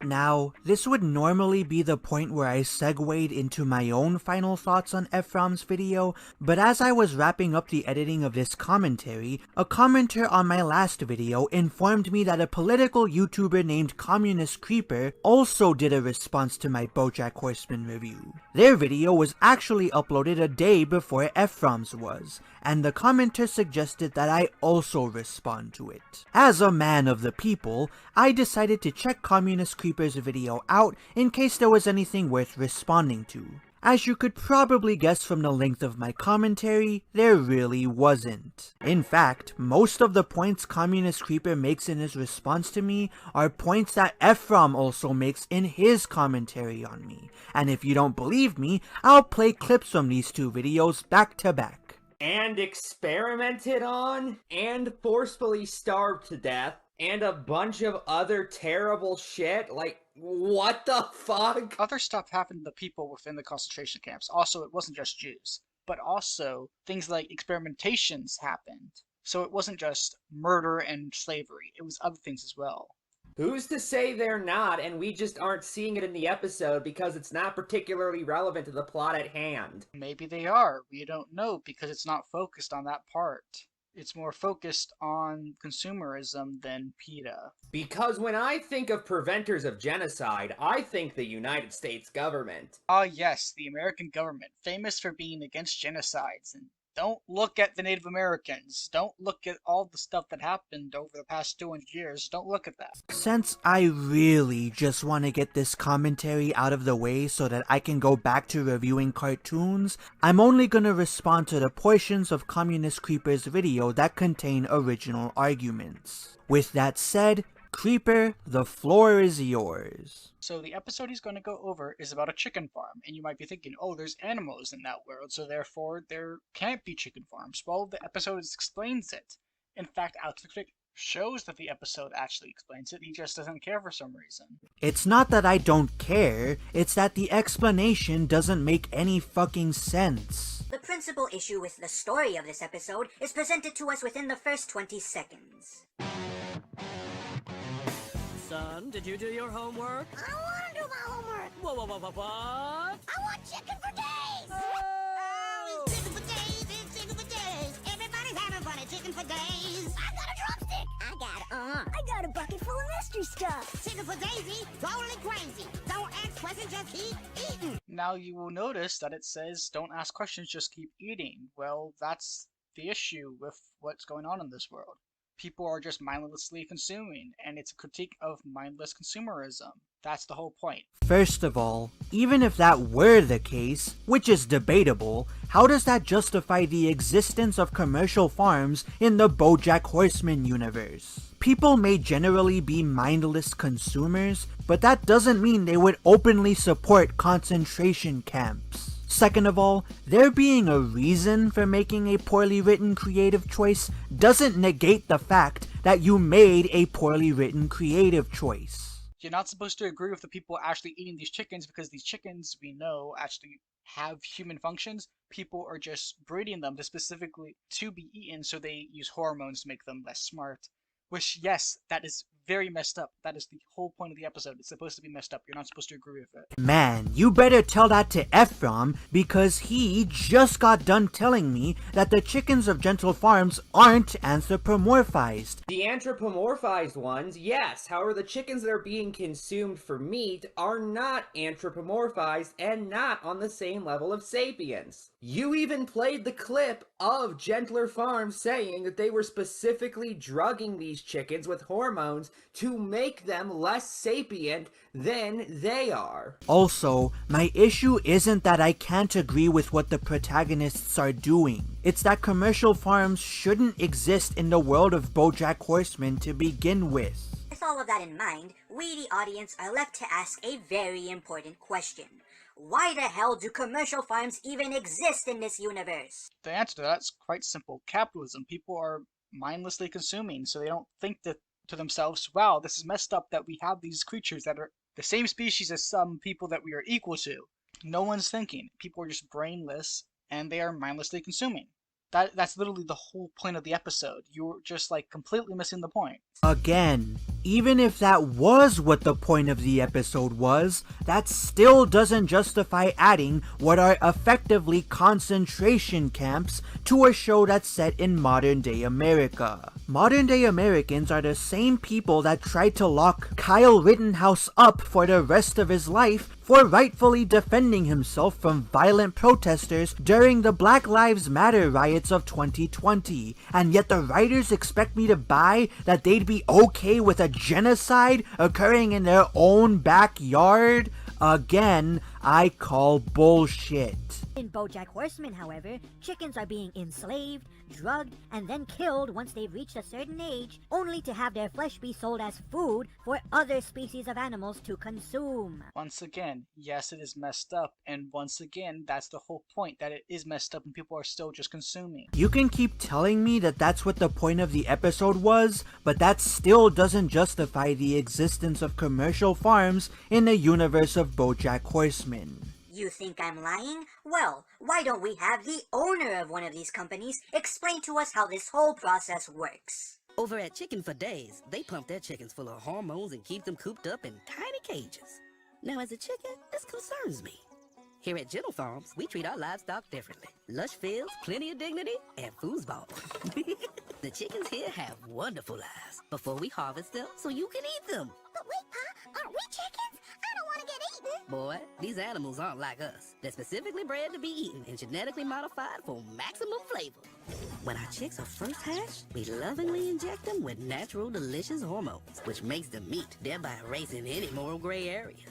Now, this would normally be the point where I segued into my own final thoughts on Ephromm's video, but as I was wrapping up the editing of this commentary, a commenter on my last video informed me that a political YouTuber named Communist Creeper also did a response to my BoJack Horseman review. Their video was actually uploaded a day before Ephromm's was, and the commenter suggested that I also respond to it. As a man of the people, I decided to check Communist Creeper's video out in case there was anything worth responding to. As you could probably guess from the length of my commentary, there really wasn't. In fact, most of the points Communist Creeper makes in his response to me are points that Ephromm also makes in his commentary on me. And if you don't believe me, I'll play clips from these two videos back to back. And experimented on, and forcefully starved to death, and a bunch of other terrible shit. Like, what the fuck? Other stuff happened to the people within the concentration camps. Also, it wasn't just Jews, but also things like experimentations happened. So it wasn't just murder and slavery, it was other things as well. Who's to say they're not, and we just aren't seeing it in the episode because it's not particularly relevant to the plot at hand? Maybe they are. We don't know because it's not focused on that part. It's more focused on consumerism than PETA. Because when I think of preventers of genocide, I think the United States government. Ah yes, the American government, famous for being against genocides. And don't look at the Native Americans. Don't look at all the stuff that happened over the past 200 years. Don't look at that. Since I really just want to get this commentary out of the way so that I can go back to reviewing cartoons, I'm only gonna respond to the portions of Communist Creeper's video that contain original arguments. With that said, Creeper, the floor is yours. So the episode he's going to go over is about a chicken farm, and you might be thinking, oh, there's animals in that world, so therefore there can't be chicken farms. Well, the episode explains it. In fact, Alex the Critic shows that the episode actually explains it, he just doesn't care for some reason. It's not that I don't care, it's that the explanation doesn't make any fucking sense. The principal issue with the story of this episode is presented to us within the first 20 seconds. Son, did you do your homework? I want to do my homework. What? I want chicken for days. Oh, it's chicken for days. It's chicken for days. Everybody's having fun at chicken for days. I got a drumstick. I got a bucket full of mystery stuff. Chicken for Daisy, totally crazy. Don't ask questions, just keep eating. Now you will notice that it says, don't ask questions, just keep eating. Well, that's the issue with what's going on in this world. People are just mindlessly consuming, and it's a critique of mindless consumerism. That's the whole point. First of all, even if that were the case, which is debatable, how does that justify the existence of commercial farms in the BoJack Horseman universe? People may generally be mindless consumers, but that doesn't mean they would openly support concentration camps. Second of all, there being a reason for making a poorly written creative choice doesn't negate the fact that you made a poorly written creative choice. You're not supposed to agree with the people actually eating these chickens because these chickens, we know, actually have human functions. People are just breeding them to specifically to be eaten, so they use hormones to make them less smart. Which, yes, that is very messed up. That is the whole point of the episode. It's supposed to be messed up. You're not supposed to agree with it. Man, you better tell that to Ephraim, because he just got done telling me that the chickens of Gentle Farms aren't anthropomorphized. The anthropomorphized ones, yes. However, the chickens that are being consumed for meat are not anthropomorphized and not on the same level of sapience. You even played the clip of Gentler Farms saying that they were specifically drugging these chickens with hormones to make them less sapient than they are. Also, my issue isn't that I can't agree with what the protagonists are doing. It's that commercial farms shouldn't exist in the world of BoJack Horseman to begin with. With all of that in mind, we the audience are left to ask a very important question. Why the hell do commercial farms even exist in this universe? The answer to that's quite simple. Capitalism. People are mindlessly consuming, so they don't think to themselves, wow, this is messed up that we have these creatures that are the same species as some people that we are equal to. No one's thinking. People are just brainless, and they are mindlessly consuming. That's literally the whole point of the episode. You're just, like, completely missing the point. Again, even if that was what the point of the episode was, that still doesn't justify adding what are effectively concentration camps to a show that's set in modern-day America. Modern-day Americans are the same people that tried to lock Kyle Rittenhouse up for the rest of his life for rightfully defending himself from violent protesters during the Black Lives Matter riots of 2020, and yet the writers expect me to buy that they'd be okay with a genocide occurring in their own backyard? Again, I call bullshit. In BoJack Horseman, however, chickens are being enslaved, drugged, and then killed once they've reached a certain age, only to have their flesh be sold as food for other species of animals to consume. Once again, yes, it is messed up, and once again, that's the whole point, that it is messed up and people are still just consuming. You can keep telling me that that's what the point of the episode was, but that still doesn't justify the existence of commercial farms in the universe of BoJack Horseman. You think I'm lying? Well, why don't we have the owner of one of these companies explain to us how this whole process works? Over at Chicken for Days, they pump their chickens full of hormones and keep them cooped up in tiny cages. Now, as a chicken, this concerns me. Here at Gentle Farms, we treat our livestock differently. Lush fields, plenty of dignity, and foosball. The chickens here have wonderful lives before we harvest them so you can eat them. But wait, Pa, aren't we chickens? I don't want to get eaten. Boy, these animals aren't like us. They're specifically bred to be eaten and genetically modified for maximum flavor. When our chicks are first hatched, we lovingly inject them with natural, delicious hormones, which makes them meat, thereby erasing any moral gray area.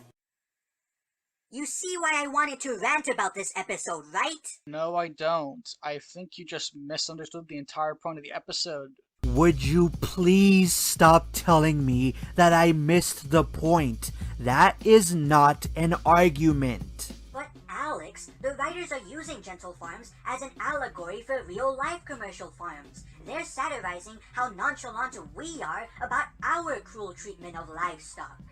You see why I wanted to rant about this episode, right? No, I don't. I think you just misunderstood the entire point of the episode. Would you please stop telling me that I missed the point? That is not an argument. But Alex, the writers are using Gentle Farms as an allegory for real-life commercial farms. They're satirizing how nonchalant we are about our cruel treatment of livestock.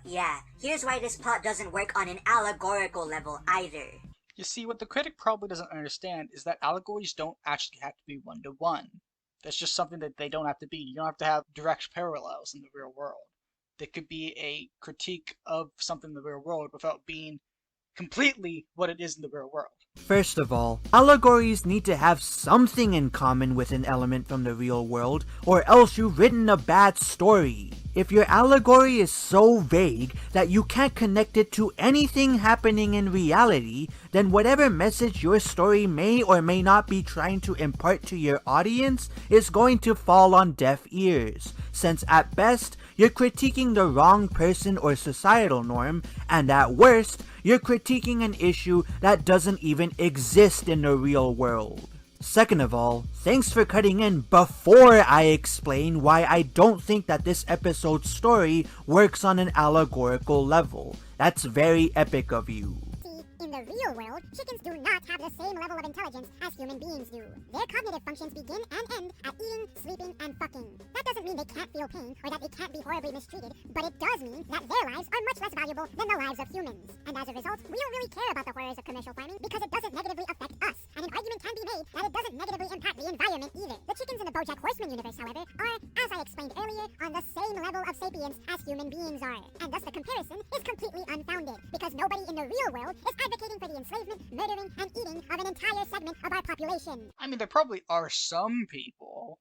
Yeah, here's why this plot doesn't work on an allegorical level either. You see, what the critic probably doesn't understand is that allegories don't actually have to be one-to-one. That's just something that they don't have to be. You don't have to have direct parallels in the real world. They could be a critique of something in the real world without being completely what it is in the real world. First of all, allegories need to have something in common with an element from the real world, or else you've written a bad story. If your allegory is so vague that you can't connect it to anything happening in reality, then whatever message your story may or may not be trying to impart to your audience is going to fall on deaf ears, since at best, you're critiquing the wrong person or societal norm, and at worst, you're critiquing an issue that doesn't even exist in the real world. Second of all, thanks for cutting in before I explain why I don't think that this episode's story works on an allegorical level. That's very epic of you. See, In the real world, chickens do not have the same level of intelligence as human beings do. Their cognitive functions begin and end at eating, sleeping, and fucking. That doesn't mean they can't feel pain or that they can't be horribly mistreated, but it does mean that their lives are much less valuable than the lives of humans. And as a result, we don't really care about the horrors of commercial farming because it doesn't negatively affect us. And an argument can be made that it doesn't negatively impact the environment either. The chickens in the BoJack Horseman universe, however, are, as I explained earlier, on the same level of sapience as human beings are. And thus the comparison is completely unfounded, because nobody in the real world is advocating for the enslavement, murdering, and eating of an entire segment of our population. I mean, there probably are some people.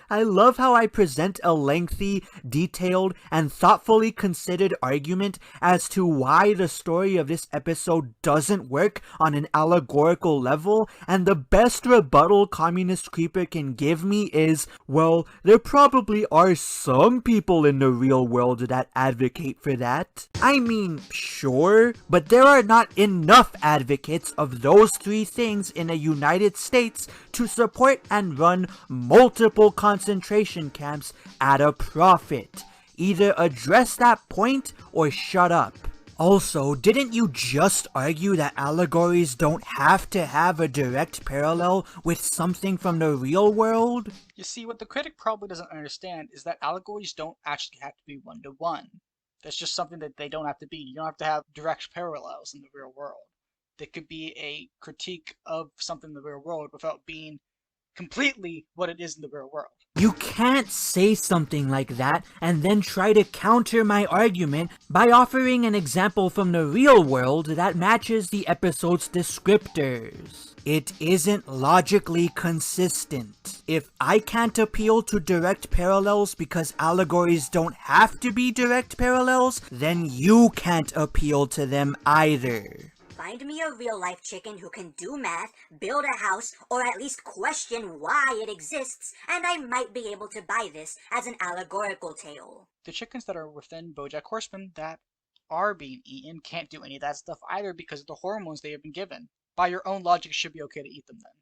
I love how I present a lengthy, detailed, and thoughtfully considered argument as to why the story of this episode doesn't work on an allegorical level, and the best rebuttal Communist Creeper can give me is, well, there probably are some people in the real world that advocate for that. I mean, sure, but there are not enough advocates of those three things in the United States to support and run multiple concentration camps at a profit. Either address that point or shut up. Also, didn't you just argue that allegories don't have to have a direct parallel with something from the real world? You see, what the critic probably doesn't understand is that allegories don't actually have to be one-to-one. That's just something that they don't have to be. You don't have to have direct parallels in the real world. There could be a critique of something in the real world without being completely what it is in the real world. You can't say something like that and then try to counter my argument by offering an example from the real world that matches the episode's descriptors. It isn't logically consistent. If I can't appeal to direct parallels because allegories don't have to be direct parallels, then you can't appeal to them either. Find me a real-life chicken who can do math, build a house, or at least question why it exists, and I might be able to buy this as an allegorical tale. The chickens that are within BoJack Horseman that are being eaten can't do any of that stuff either because of the hormones they have been given. By your own logic, it should be okay to eat them then.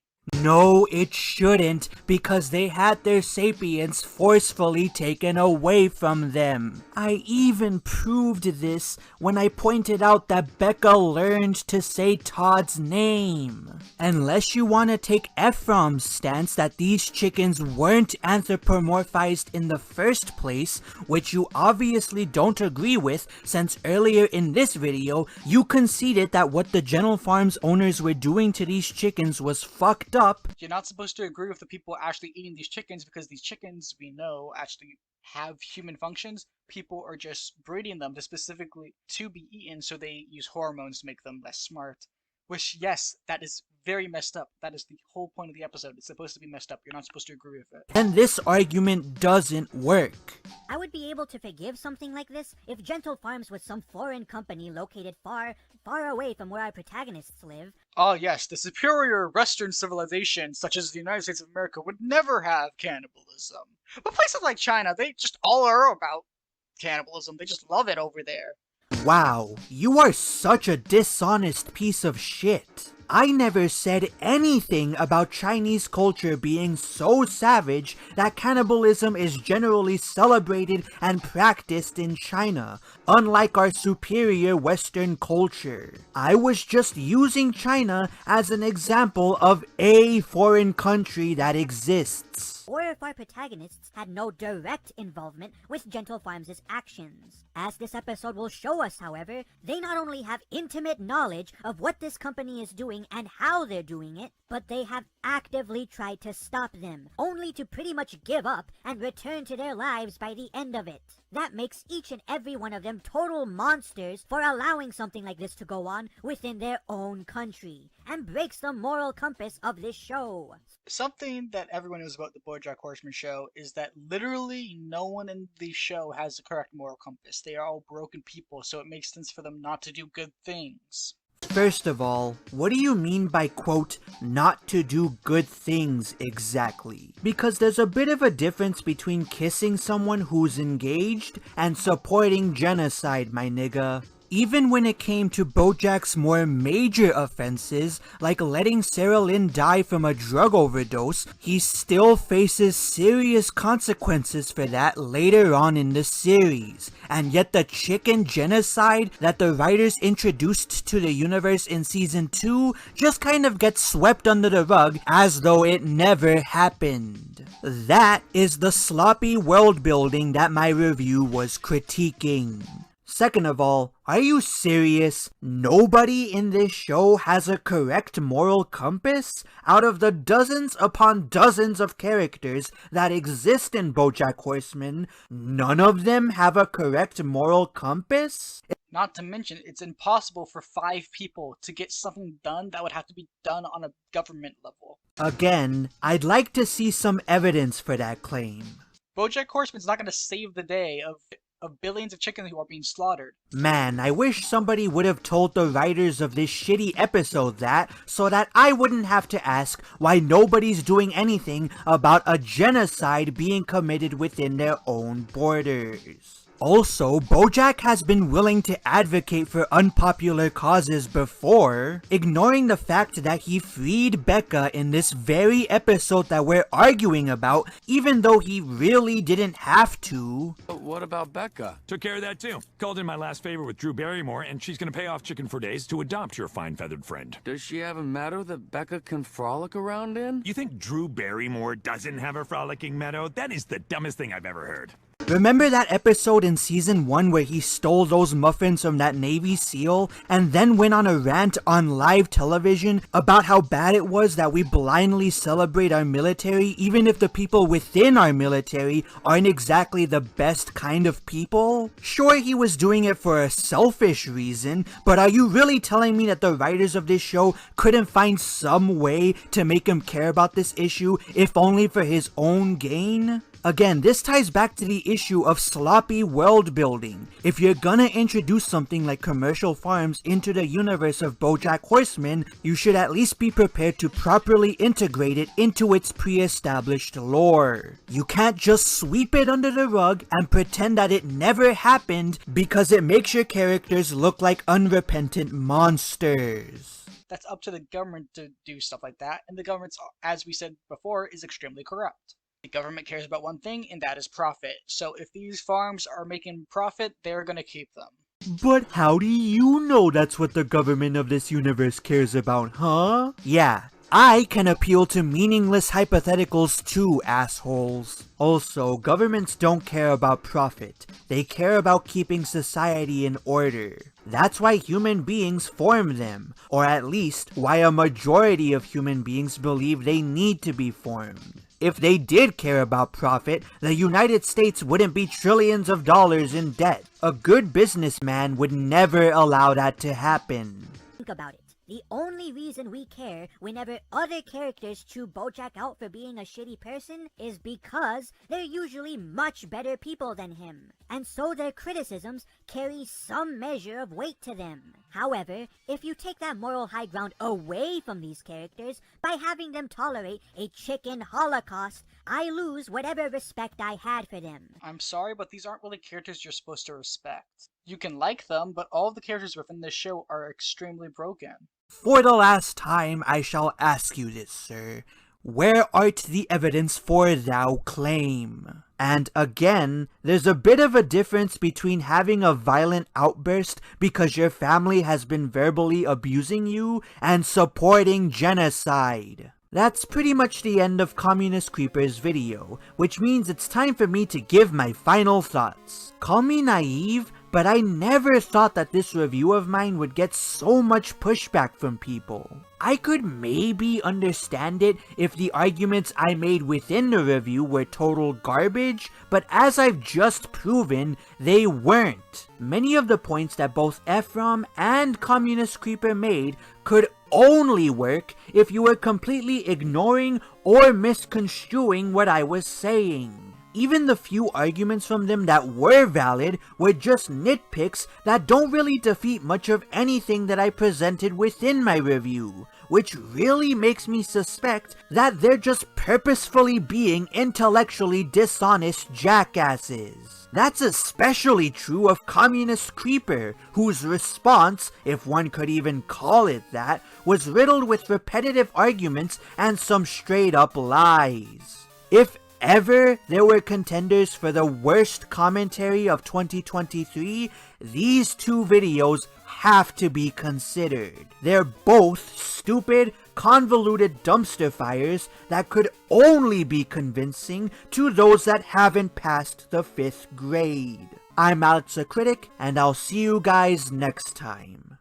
No, it shouldn't, because they had their sapience forcefully taken away from them. I even proved this when I pointed out that Becca learned to say Todd's name. Unless you want to take Ephraim's stance that these chickens weren't anthropomorphized in the first place, which you obviously don't agree with since earlier in this video you conceded that what the Gentle Farms owners were doing to these chickens was fucked up. You're not supposed to agree with the people actually eating these chickens because these chickens, we know, actually have human functions. People are just breeding them to specifically to be eaten, so they use hormones to make them less smart. Which, yes, that is very messed up. That is the whole point of the episode. It's supposed to be messed up. You're not supposed to agree with it. And this argument doesn't work. I would be able to forgive something like this if Gentle Farms was some foreign company located far, far away from where our protagonists live. Oh yes, the superior Western civilization, such as the United States of America, would never have cannibalism. But places like China, they just all are about cannibalism. They just love it over there. Wow, you are such a dishonest piece of shit. I never said anything about Chinese culture being so savage that cannibalism is generally celebrated and practiced in China, unlike our superior Western culture. I was just using China as an example of a foreign country that exists. Or if our protagonists had no direct involvement with Gentle Farms' actions. As this episode will show us, however, they not only have intimate knowledge of what this company is doing and how they're doing it, but they have actively tried to stop them, only to pretty much give up and return to their lives by the end of it. That makes each and every one of them total monsters for allowing something like this to go on within their own country, and breaks the moral compass of this show. Something that everyone knows about the BoJack Horseman show is that literally no one in the show has the correct moral compass. They are all broken people, so it makes sense for them not to do good things. First of all, what do you mean by, quote, not to do good things exactly? Because there's a bit of a difference between kissing someone who's engaged and supporting genocide, my nigga. Even when it came to BoJack's more major offenses, like letting Sarah Lynn die from a drug overdose, he still faces serious consequences for that later on in the series. And yet the chicken genocide that the writers introduced to the universe in season 2 just kind of gets swept under the rug as though it never happened. That is the sloppy world building that my review was critiquing. Second of all, are you serious? Nobody in this show has a correct moral compass? Out of the dozens upon dozens of characters that exist in BoJack Horseman, none of them have a correct moral compass? Not to mention, it's impossible for 5 people to get something done that would have to be done on a government level. Again, I'd like to see some evidence for that claim. BoJack Horseman's not going to save the day of billions of chickens who are being slaughtered. Man, I wish somebody would have told the writers of this shitty episode that, so that I wouldn't have to ask why nobody's doing anything about a genocide being committed within their own borders. Also, BoJack has been willing to advocate for unpopular causes before, ignoring the fact that he freed Becca in this very episode that we're arguing about, even though he really didn't have to. But what about Becca? Took care of that too. Called in my last favor with Drew Barrymore, and she's gonna pay off Chicken for Days to adopt your fine-feathered friend. Does she have a meadow that Becca can frolic around in? You think Drew Barrymore doesn't have a frolicking meadow? That is the dumbest thing I've ever heard. Remember that episode in season 1 where he stole those muffins from that Navy SEAL and then went on a rant on live television about how bad it was that we blindly celebrate our military even if the people within our military aren't exactly the best kind of people? Sure, he was doing it for a selfish reason, but are you really telling me that the writers of this show couldn't find some way to make him care about this issue, if only for his own gain? Again, this ties back to the issue of sloppy world building. If you're gonna introduce something like commercial farms into the universe of BoJack Horseman, you should at least be prepared to properly integrate it into its pre-established lore. You can't just sweep it under the rug and pretend that it never happened because it makes your characters look like unrepentant monsters. That's up to the government to do stuff like that, and the government, as we said before, is extremely corrupt. The government cares about one thing, and that is profit. So if these farms are making profit, they're gonna keep them. But how do you know that's what the government of this universe cares about, huh? Yeah, I can appeal to meaningless hypotheticals too, assholes. Also, governments don't care about profit. They care about keeping society in order. That's why human beings form them, or at least why a majority of human beings believe they need to be formed. If they did care about profit, the United States wouldn't be trillions of dollars in debt. A good businessman would never allow that to happen. Think about it. The only reason we care whenever other characters chew BoJack out for being a shitty person is because they're usually much better people than him, and so their criticisms carry some measure of weight to them. However, if you take that moral high ground away from these characters by having them tolerate a chicken holocaust, I lose whatever respect I had for them. I'm sorry, but these aren't really characters you're supposed to respect. You can like them, but all of the characters within this show are extremely broken. For the last time, I shall ask you this, sir. Where art the evidence for thou claim? And again, there's a bit of a difference between having a violent outburst because your family has been verbally abusing you and supporting genocide. That's pretty much the end of Communist Creeper's video, which means it's time for me to give my final thoughts. Call me naive, but I never thought that this review of mine would get so much pushback from people. I could maybe understand it if the arguments I made within the review were total garbage, but as I've just proven, they weren't. Many of the points that both Ephrom and Communist Creeper made could only work if you were completely ignoring or misconstruing what I was saying. Even the few arguments from them that were valid were just nitpicks that don't really defeat much of anything that I presented within my review, which really makes me suspect that they're just purposefully being intellectually dishonest jackasses. That's especially true of Communist Creeper, whose response, if one could even call it that, was riddled with repetitive arguments and some straight up lies. If ever there were contenders for the worst commentary of 2023, these two videos have to be considered. They're both stupid, convoluted dumpster fires that could only be convincing to those that haven't passed the 5th grade. I'm Alex the Critic, and I'll see you guys next time.